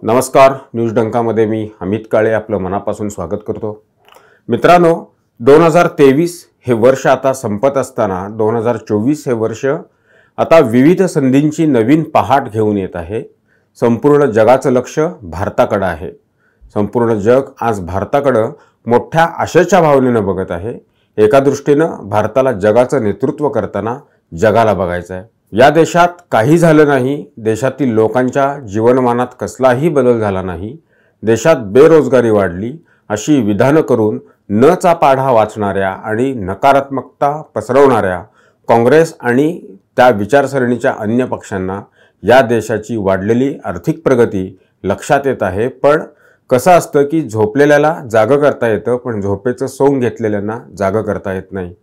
नमस्कार, न्यूज डंकामध्ये मी अमित काळे आपलं मनापासून स्वागत करतो। मित्रांनो, 2023 हे वर्ष आता संपत असताना 2024 हे वर्ष आता विविध संधींची नवीन पहाट घेऊन येत आहे। संपूर्ण जगाचं लक्ष भारताकडे आहे। संपूर्ण जग आज भारताकडे मोठ्या आशेच्या भावनेने बघत आहे। एका दृष्टीने भारताला जगाचं नेतृत्व करताना जगाला बघायचं आहे। या देशात काही झालं नाही, देशातील लोकांच्या जीवनमानात कसलाही बदल झाला नाही, देशात बेरोजगारी वाढली अशी विधानं करून नचा पाढा वाचणाऱ्या आणि नकारात्मकता पसरवणाऱ्या काँग्रेस आणि त्या विचारसरणीच्या अन्य पक्षांना या देशाची वाढलेली आर्थिक प्रगती लक्षात येत आहे। पण कसं असतं की झोपलेल्याला जागं करता येतं, पण झोपेचं सोंग घेतलेल्यांना जागं करता येत नाही।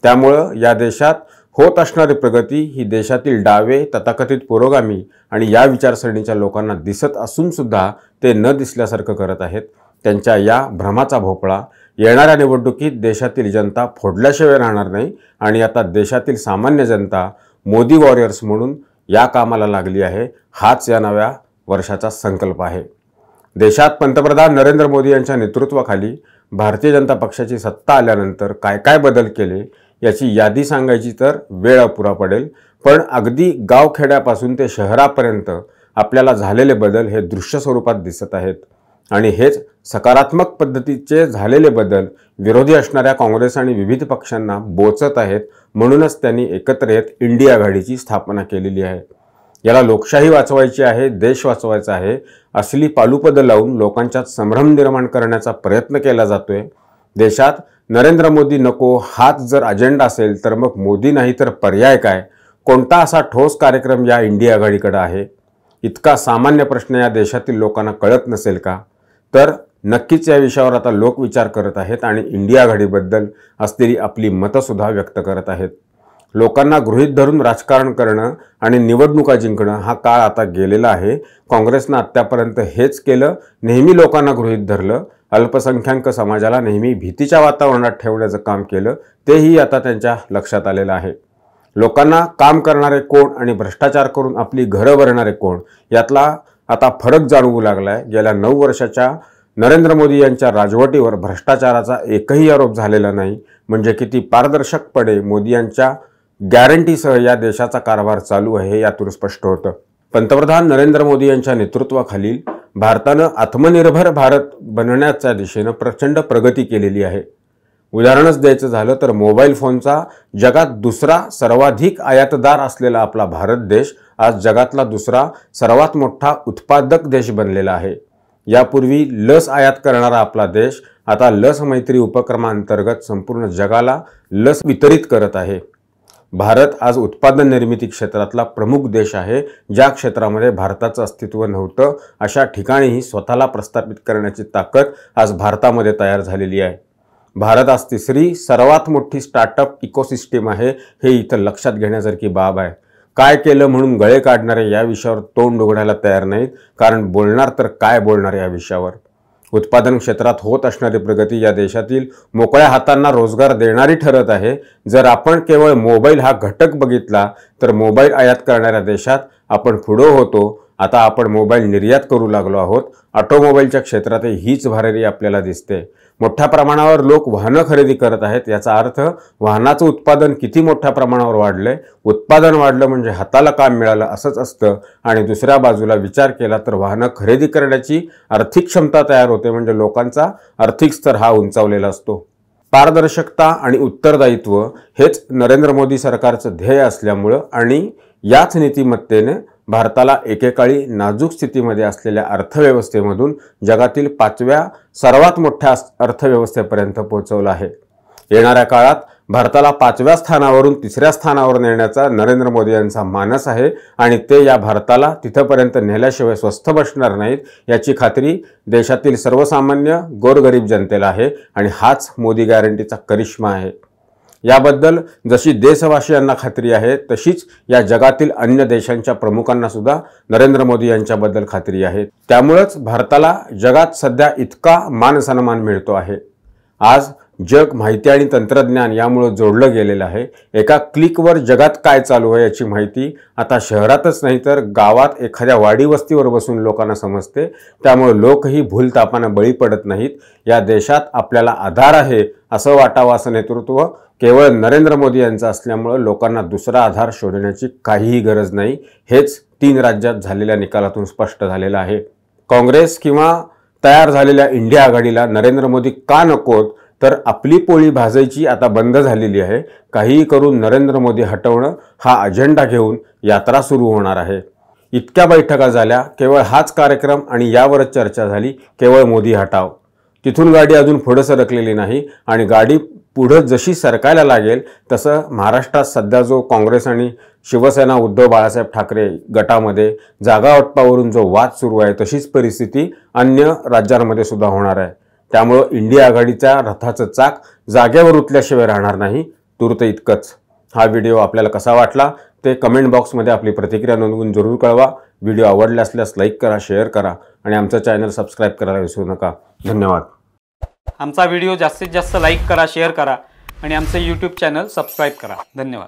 त्यामुळे या देशात होत असणारी प्रगती ही देशातील डावे, तथाकथित पुरोगामी आणि या विचारसरणीच्या लोकांना दिसत असून सुद्धा ते न दिसल्यासारखं करत आहेत। त्यांच्या या भ्रमाचा भोपळा येणाऱ्या निवडणुकीत देशातील जनता फोडल्याशिवाय राहणार नाही आणि आता देशातील सामान्य जनता मोदी वॉरियर्स म्हणून या कामाला लागली आहे। हाच या नव्या वर्षाचा संकल्प आहे। देशात पंतप्रधान नरेंद्र मोदी यांच्या नेतृत्वाखाली भारतीय जनता पक्षाची सत्ता आल्यानंतर काय काय बदल केले याची यादी सांगायची तर वेळ अपुरा पडेल। पण अगदी गावखेड्यापासून ते शहरापर्यंत आपल्याला झालेले बदल हे दृश्य स्वरूपात दिसत आहेत आणि हेच सकारात्मक पद्धतीचे झालेले बदल विरोधी असणाऱ्या काँग्रेस आणि विविध पक्षांना बोचत आहेत। म्हणूनच त्यांनी एकत्र येत इंडिया आघाडीची स्थापना केलेली आहे। याला लोकशाही वाचवायची आहे, देश वाचवायचा आहे, असली पालुपद लावून लोकांच्यात संभ्रम निर्माण करण्याचा प्रयत्न केला जातोय। देशात नरेंद्र मोदी नको हाच जर अजेंडा असेल तर मग मोदी नाही तर पर्याय काय? कोणता असा ठोस कार्यक्रम या इंडिया आघाडीकडे आहे? इतका सामान्य प्रश्न या देशातील लोकांना कळत नसेल का? तर नक्कीच या विषयावर आता लोक विचार करत आहेत आणि इंडिया आघाडीबद्दल असलेली आपली मतं सुद्धा व्यक्त करत आहेत। लोकांना गृहीत धरून राजकारण करणं आणि निवडणुका जिंकणं हा काळ आता गेलेला आहे। काँग्रेसनं आत्तापर्यंत हेच केलं, नेहमी लोकांना गृहीत धरलं, अल्पसंख्याक समाजाला नेहमी भीतीच्या वातावरणात ठेवण्याचं काम केलं, तेही आता त्यांच्या लक्षात आलेलं आहे। लोकांना काम करणारे कोण आणि भ्रष्टाचार करून आपली घरं भरणारे कोण यातला आता फरक जाणवू लागलाय। गेल्या 9 वर्षाच्या नरेंद्र मोदी यांच्या राजवटीवर भ्रष्टाचाराचा एकही आरोप झालेला नाही। म्हणजे किती पारदर्शकपणे मोदी यांच्या गॅरंटीसह या देशाचा कारभार चालू आहे यातून स्पष्ट होतं। पंतप्रधान नरेंद्र मोदी यांच्या नेतृत्वाखाली भारतानं आत्मनिर्भर भारत बनण्याच्या दिशेने प्रचंड प्रगती केलेली आहे। उदाहरणच द्यायचं झालं तर मोबाईल फोनचा जगात दुसरा सर्वाधिक आयातदार असलेला आपला भारत देश आज जगातला दुसरा सर्वात मोठा उत्पादक देश बनलेला आहे। यापूर्वी लस आयात करणारा आपला देश आता लस मैत्री उपक्रमांतर्गत संपूर्ण जगाला लस वितरित करत आहे। भारत आज उत्पादन निर्मिती क्षेत्रातला प्रमुख देश आहे। ज्या क्षेत्रामध्ये भारताचं अस्तित्व नव्हतं अशा ठिकाणीही स्वतःला प्रस्थापित करण्याची ताकद आज भारतामध्ये तयार झालेली आहे। भारत आज तिसरी सर्वात मोठी स्टार्टअप इकोसिस्टम आहे। हे इथं लक्षात घेण्यासारखी बाब आहे। काय केलं म्हणून गळे काढणारे या विषयावर तोंड उघडायला तयार नाहीत, कारण बोलणार तर काय बोलणार या विषयावर। उत्पादन क्षेत्रात होत असणारी प्रगती या देशातील मोकळ्या हातांना रोजगार देणारी ठरत आहे। जर आपण केवळ मोबाईल हा घटक बघितला तर मोबाईल आयात करणाऱ्या देशात आपण पुढे होतो। आता आपण मोबाईल निर्यात करू लागलो आहोत। ऑटोमोबाईलच्या क्षेत्रातही हीच भरारी आपल्याला दिसते। मोठ्या प्रमाणावर लोक वाहनं खरेदी करत आहेत। याचा अर्थ वाहनाचं उत्पादन किती मोठ्या प्रमाणावर वाढलंय। उत्पादन वाढलं म्हणजे हाताला काम मिळालं असंच असतं आणि दुसऱ्या बाजूला विचार केला तर वाहनं खरेदी करण्याची आर्थिक क्षमता तयार होते, म्हणजे लोकांचा आर्थिक स्तर हा उंचावलेला असतो। पारदर्शकता आणि उत्तरदायित्व हेच नरेंद्र मोदी सरकारचं ध्येय असल्यामुळे आणि याच नीतिमत्तेने भारताला एकेकाळी नाजूक स्थितीमध्ये असलेल्या अर्थव्यवस्थेमधून जगातील 5व्या सर्वात मोठ्या अर्थव्यवस्थेपर्यंत पोहोचवलं आहे। येणाऱ्या काळात भारताला 5व्या स्थानावरून 3ऱ्या स्थानावर नेण्याचा नरेंद्र मोदी यांचा मानस आहे आणि ते या भारताला तिथपर्यंत नेल्याशिवाय स्वस्थ बसणार नाहीत याची खात्री देशातील सर्वसामान्य गोरगरीब जनतेला आहे आणि हाच मोदी गॅरंटीचा करिश्मा आहे। याबद्दल जशी देशवासियांना खात्री आहे तशीच या जगातील अन्य देशांच्या प्रमुखांना सुद्धा नरेंद्र मोदी यांच्याबद्दल खात्री आहे। त्यामुळेच भारताला जगात सध्या इतका मान सन्मान मिळतो आहे। आज जग माहिती आणि तंत्रज्ञान यामुळे जोडलं गेलेलं आहे। एका क्लिकवर जगात काय चालू आहे याची माहिती आता शहरातच नाही तर गावात एखाद्या वाडी वस्तीवर बसून लोकांना समजते। त्यामुळे लोकही भूलतापाने बळी पडत नाहीत। या देशात आपल्याला आधार आहे असं वाटावं असं नेतृत्व केवळ नरेंद्र मोदी यांचं असल्यामुळे लोकांना दुसरा आधार शोधण्याची काहीही गरज नाही। हेच 3 राज्यात झालेल्या निकालातून स्पष्ट झालेलं आहे। काँग्रेस किंवा तयार झालेल्या इंडिया आघाडीला नरेंद्र मोदी का नकोत तर आपली पोळी भाजायची आता बंद झालेली आहे। काहीही करून नरेंद्र मोदी हटवणं हा अजेंडा घेऊन यात्रा सुरू होणार आहे। इतक्या बैठका झाल्या, केवळ हाच कार्यक्रम आणि यावरच चर्चा झाली, केवळ मोदी हटाव। तिथून गाडी अजून पुढे सरकलेली नाही आणि गाडी पुढे जशी सरकायला लागेल तसं महाराष्ट्रात सध्या जो काँग्रेस आणि शिवसेना उद्धव बाळासाहेब ठाकरे गटामध्ये जागा वाटपावरून जो वाद सुरू आहे तशीच परिस्थिती अन्य राज्यांमध्ये सुद्धा होणार आहे। त्यामुळे इंडिया आघाडीच्या रथाचं चाक जागेवर उतरल्याशिवाय राहणार नाही। तूर्त इतकंच। हा व्हिडिओ आपल्याला कसा वाटला ते कमेंट बॉक्समध्ये आपली प्रतिक्रिया नोंदवून जरूर कळवा। व्हिडिओ आवडला असल्यास लाईक करा, शेअर करा आणि आमचं चॅनल सबस्क्राईब करायला विसरू नका। धन्यवाद। आमचा व्हिडिओ जास्तीत जास्त लाईक करा, शेअर करा आणि आमचं यूट्यूब चॅनल सबस्क्राईब करा। धन्यवाद।